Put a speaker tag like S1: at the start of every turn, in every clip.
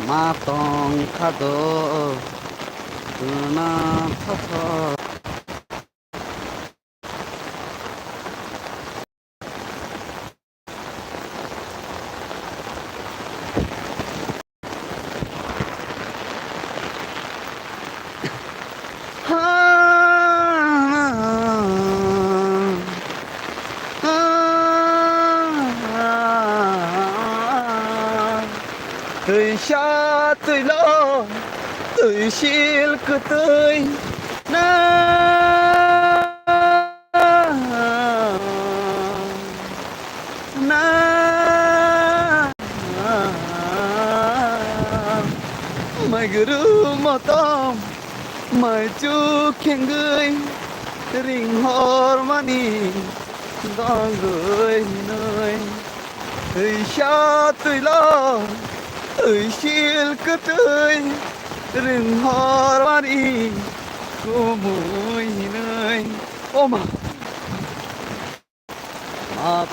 S1: 마똥 카도 그나 터터 Tôi xa tôi lo tôi xiêu cứ tôi na na mày guru mà tom mày chú khen người rình hor mani con người nơi tôi xa tôi lo tôi xiêu cứ tôi rừng hoa hoa đi cô mùi nơi ôm mà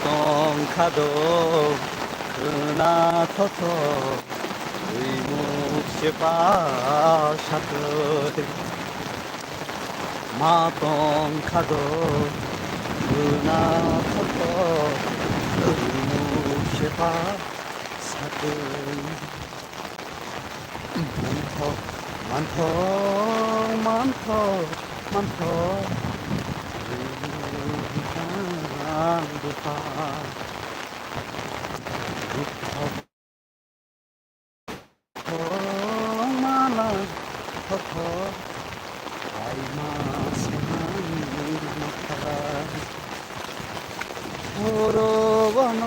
S1: con khá đồ 그나 터터 의묵시 바샤들 마동 카도 그나 터터 의묵시 바샤들 많더 많더 많더 루파 더 많아 더 알마세만 서로가나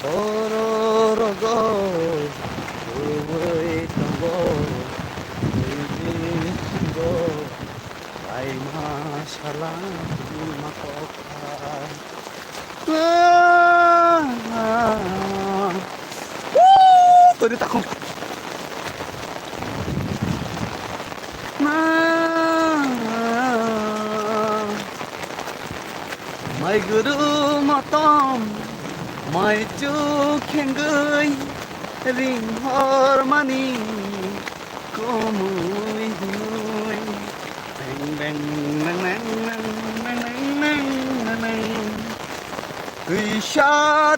S1: 서로로고 의외던거 의미한거 알마샬라 마코카 tôi ta không mày guru mà tom mày chú khen người ring harmony có mùi mùi bang bang nang nang nang nang nang nang nang người sát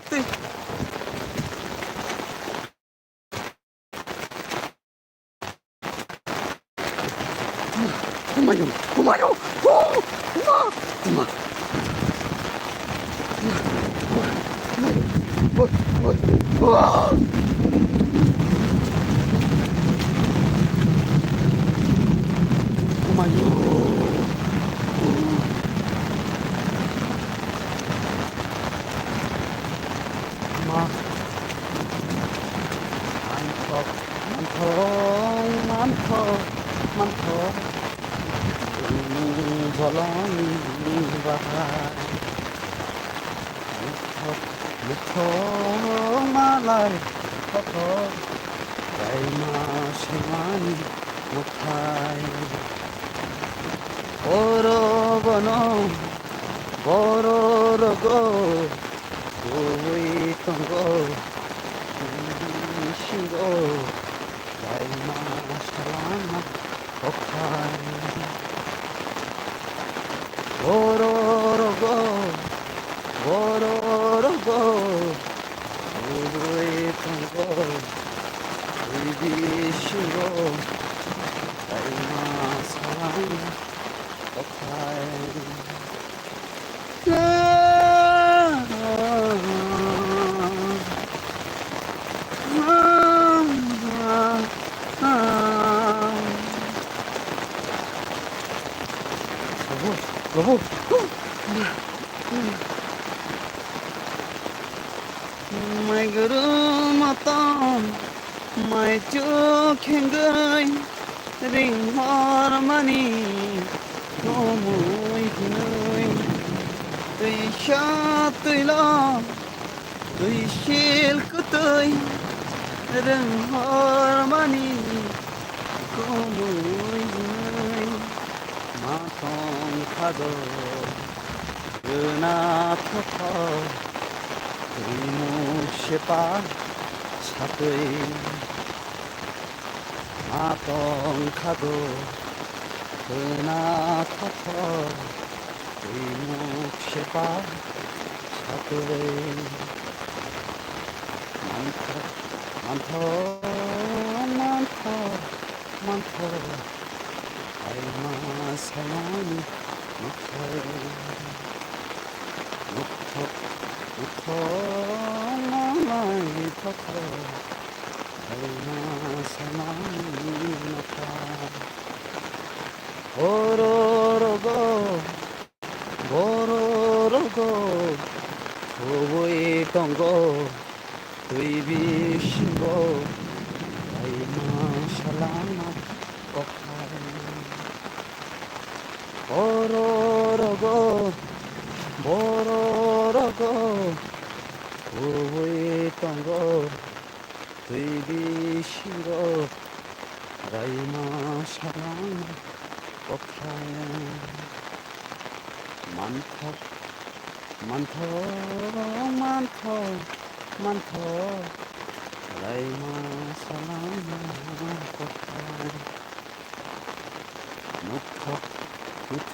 S1: 고마요 고마요 많더 저런이 무터 말라이 터터 달마 생활이 못하이 걸어거너 걸어러고 보이던거 신고 달마 사랑아 못하이 걸어러고 걸어러고 보이던거 의기신고 달마 사랑아 여보 mày guru mà tom mày chú khen người rình harmony có mùi nơi tôi xa tôi lo tôi xiêu cứ tôi rừng harmony có mùi nơi mà tom khado 그나 터터 의무시바 사들 মাতং খাদো সোনা Thoth তুই মুখ সেপা সাতুরে month month month month আইমা সামানি মুখ মুখ মুখ মালাই Thoth আইমা সামানি মুখ ওরো বড় হবই টঙ্গ তুই বিশিঙ্গ আইমা সালামা কথায় বড় হবই টঙ্গ তুই বিশিঙ্গ আইমা সালামা কথায় মান্থ মান্থ মান্থ মান্থ রাইমা সালামা কথায় মুখ মুখ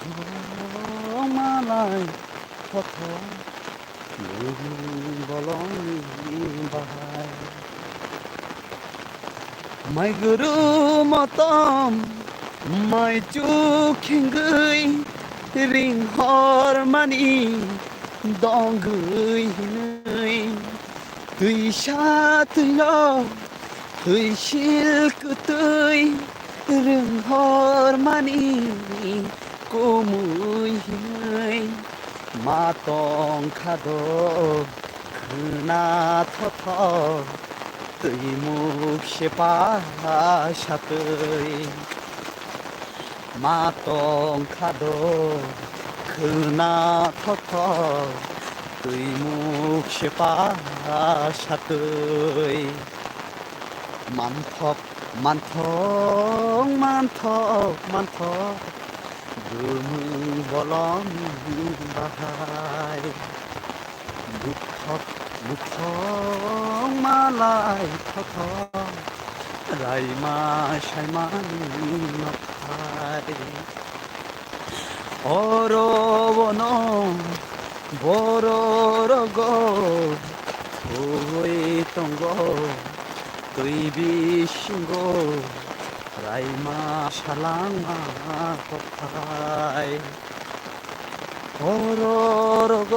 S1: মালাই থথ বলনি বাহায় মাই গুরু মতম মাই চুখিঙ্গৈ রিং হর মানি দঙ্গৈ হিनै তুই সাতুইল তুই শিল্ক তুই রিং হর মানি কমুই হিनै মাতং খাদো খোনা থথ তুই মুখ সেপা সাতৈ মাতং খাদো খোনা থথ তুই মুখ সেপা সাতৈ মান্থক মান্থক মান্থক মান্থক দুমু বলং বাহাই মুখক মুখক মালাই থথ রাইমা সাইমানি নখাই অরবন বড় রগ হই টঙ্গ তুই বিশিঙ্গ রাইমা সালামা কথায় বড় রগ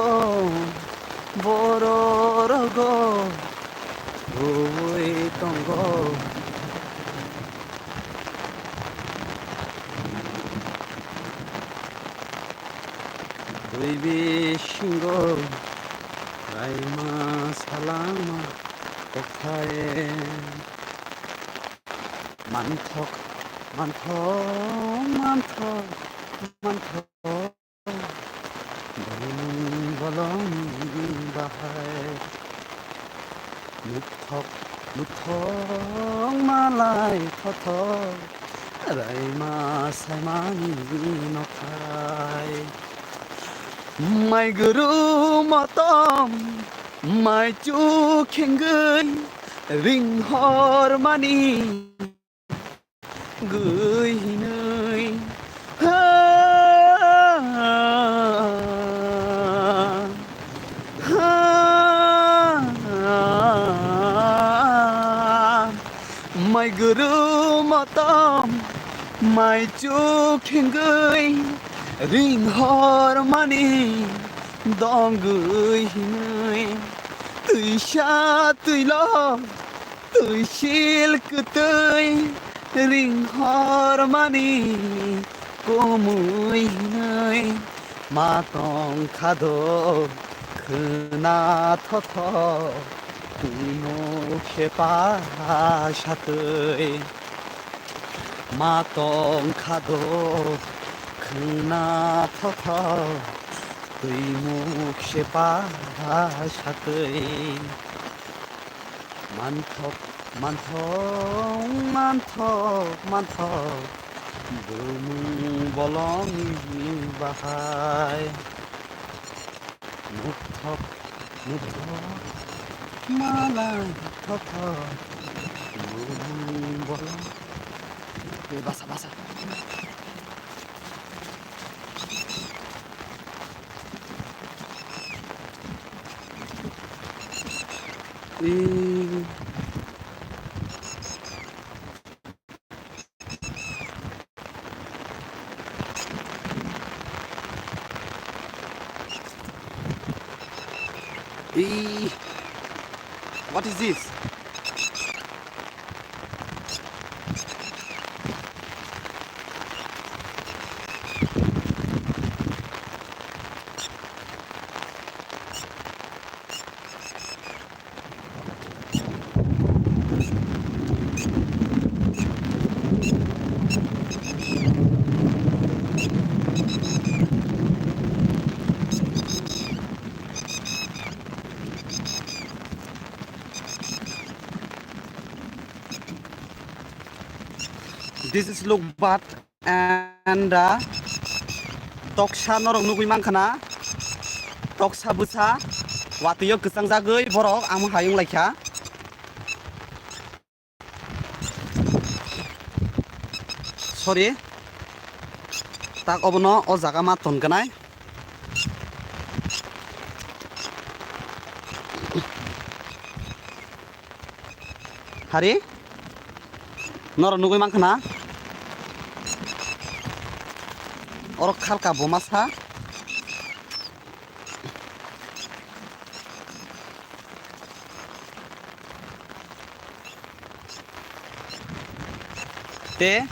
S1: হই টঙ্গ তুই বিশিঙ্গ রাইমা সালামা কথায় মান্থক মান্থক মান্থক মান্থক বলং বাহায় মুখক মুখক মালাই থথ রাইমা সাইমানি নখায় মাই গুরু মতম মাই চুখিঙ্গৈ রিং হর মানি গৈ হিनै মাই গুরু মতম মাই চুখিঙ্গৈ রিং হর মানি দঙ্গৈ হিनै তুই সাতুইল তুই শিল্ক তুই রিং হর মানি কমুই হিनै মাতং খাদো খোনা থথ তুই মুখ সেপা সাতৈ মাতং খাদো খোনা থথ তুই মুখ সেপা সাতৈ মান্থক মান্থক মান্থক মান্থক দুমু বলং বাহাই মুখক মুখক মালাই থথ দুমু বলং Basah basah. What is this? This is Lukbat and Toksa norok nugui mankana Toksa busa watiyo kesang jagoi borok ang hayung laikha sorry tak obono o jaga ma tonkanai hari norok nugui mankana orok khalka bomasa te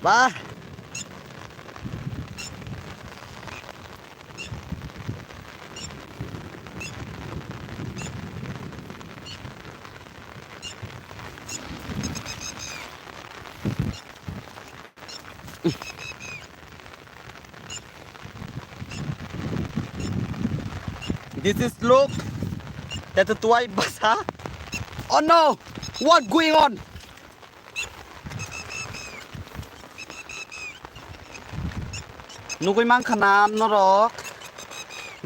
S1: Bah. This is look. That's a toy basa. Oh no! What going on? Nugui mangkana norok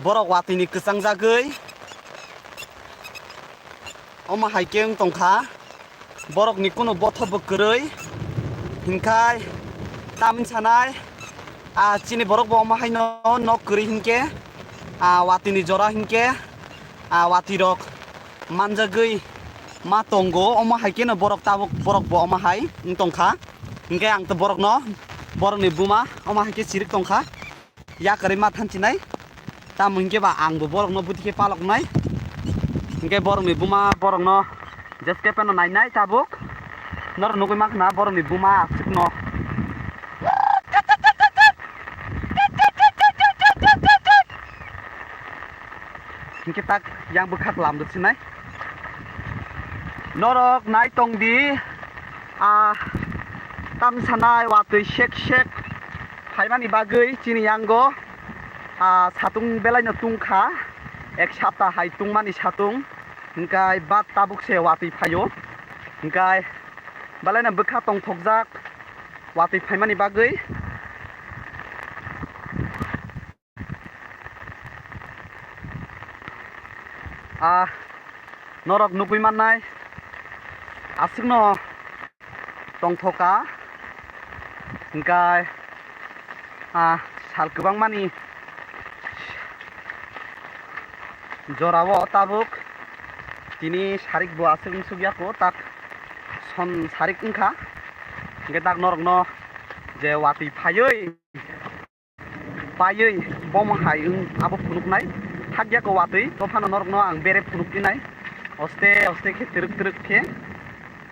S1: borok watini kesang jagoi oma haikeng tongkha borok ni kuno botho boköroi hinkai tamin sanai chini borok bo oma haino nok kori hinke watini jora hinke watirok manjagoi ma tongo oma haike no borok tabok borok bo oma hai tongkha hinke ang to borok no borok ni buma oma haike sirik tongkha ya kari ma thanchinai tam hinke ba ang bo borok no butike palok nai hinke borok ni buma borok no jeske peno nai nai tabuk nor nugui mak na borok ni buma asik no hinke tak yang bekat lam do sinai norok nai tong di tam sanai watui shek shek haimani bagoi chini yango satung belai no tungkha ek sapta hai tungmani satung hingkai bat tabuk se watui phayo hingkai balai na bekha tong thokjak watui phaimani bagoi norok nugui mannai asik no tongthoka hingkai sal kubang mani jorao tabuk tini sarik bo asik sugyako tak son sarik ungkha hingkai tak norok no je watui phaioi paioi bom hai abo phunuknai thakya ko watui tofano norok no ang bere phunuktinai oste ke truk truk ke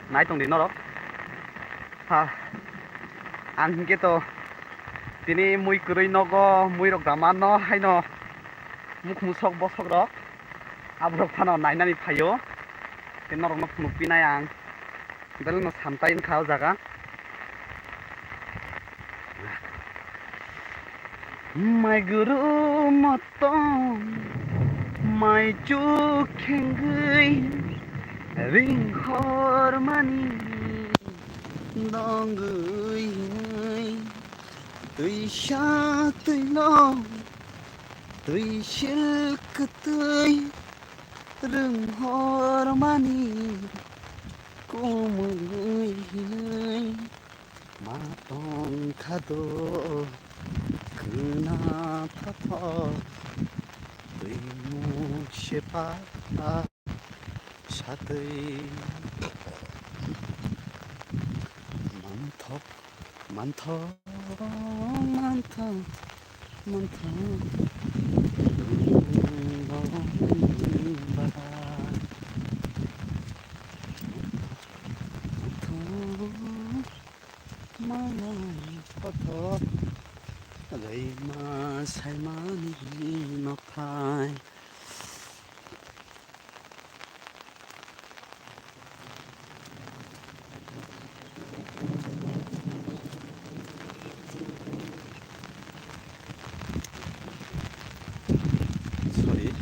S1: nai tong di norok ang hingke to tini mui kurui nogo mui rok damano haino muk musok bosok rok abrok phano nainani phayo te norok no phunukpinai ang bel no samtai ungkha o jaga My guru matong my chukengui ring hormani dongui tui sha tui lo tui silk tui rừng hormani kumui ma tong khado kna tha tui mu shepa 샤드이 많더 많더 많더 많더 바다 많더 많더 레이마 살만이 너파이 소리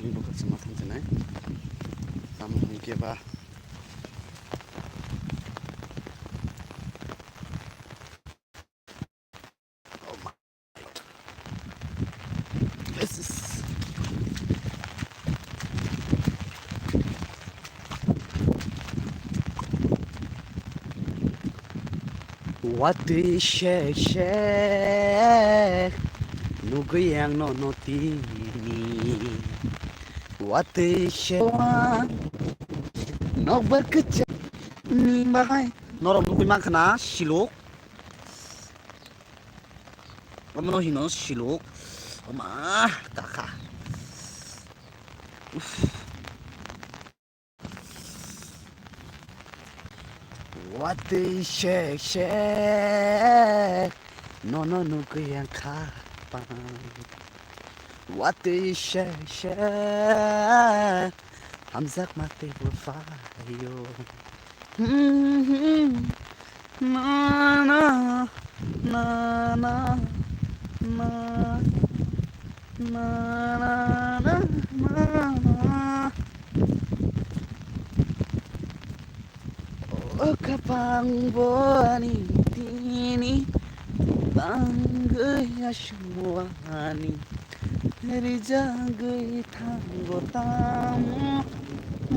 S1: 이거 같이 맡았잖아요. 한번 이게 봐. Yes. What the shake 누구양 너너 뛰니 What the shake 너 berkecak ni mahai 너랑 누구 많구나 실록 엄마 희너 실록 엄마 까까 What the shake 너너 누구양 가방 What the shake 함삭 맛대 볼파요 나나 나나 나 나나나 나나 kapang buani tini tanggaya semuani dari jagai tanggo tamu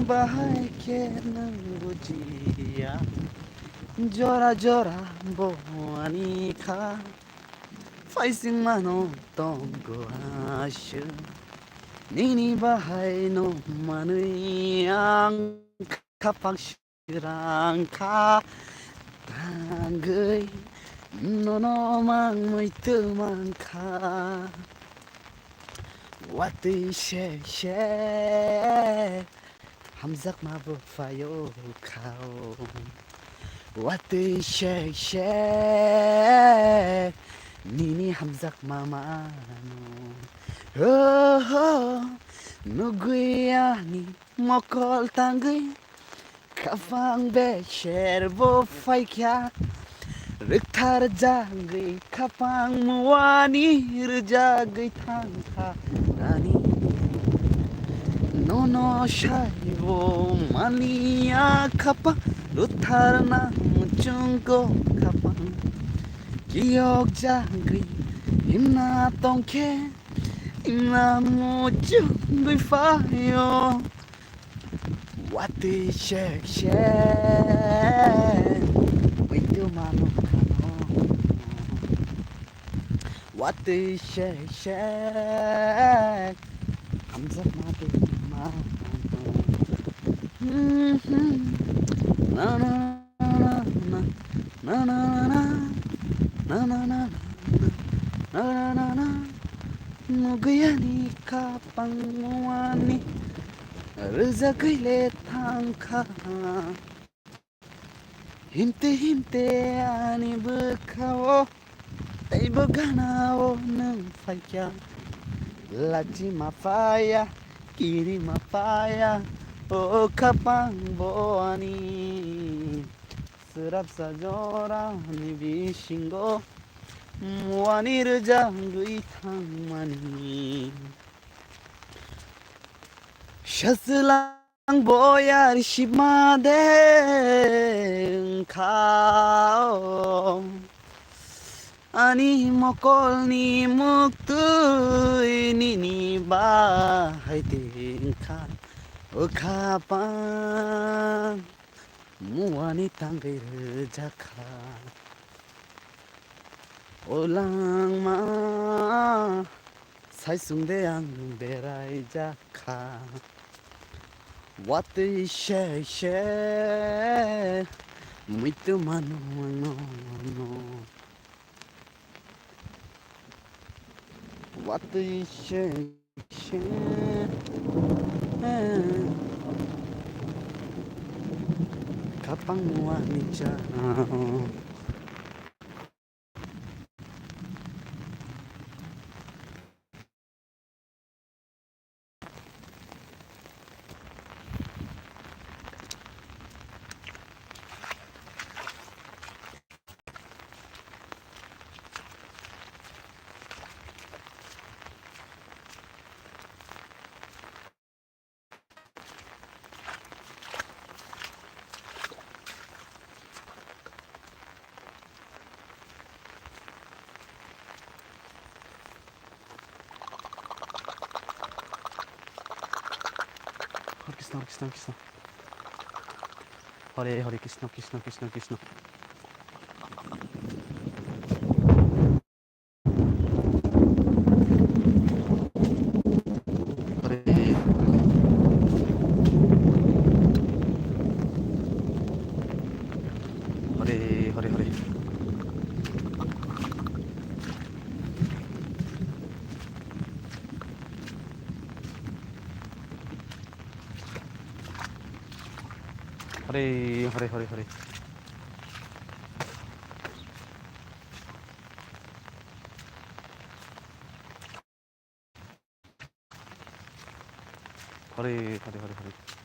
S1: bahai kena bujia jora jora buani ka facing mano tonggo asya nini bahai no manuyang kapang rangka tanggay nono mang muy tumangka wati she hamzak mabufayo kao wati she nini hamzak mamano oh nuguyani mokol tanggay kapang becher bo faikya rektar jagai kapang muani rejagai tangka nani nono shaibo mania kapang lutar na muchungko kapang giok jagai himna tongke himna muchunggai fayo What the shake Wait till mano kano What the shake Hamzat mati mano Na na na na na na na na na na na na na Nugayani kapang muani rezeki tangka hinte ani bekao tay beganao nang faya laji mafaya kiri mafaya O kapang boani serap sajorani bisingo muanir janggui thangmani Shaslang boyar shimade khao Ani mokolni muktui nini bahai tingkha O kapan muani tanggir jakha Olang ma saisungde ang berai jakha Wati she she muito mano no Wati she she kapang muani jao Krishna Krishna Hare Hare Krishna Krishna Krishna Krishna Hare Hare Hare Hare Hare Hare Hare Hare Hare Hare Hare Hare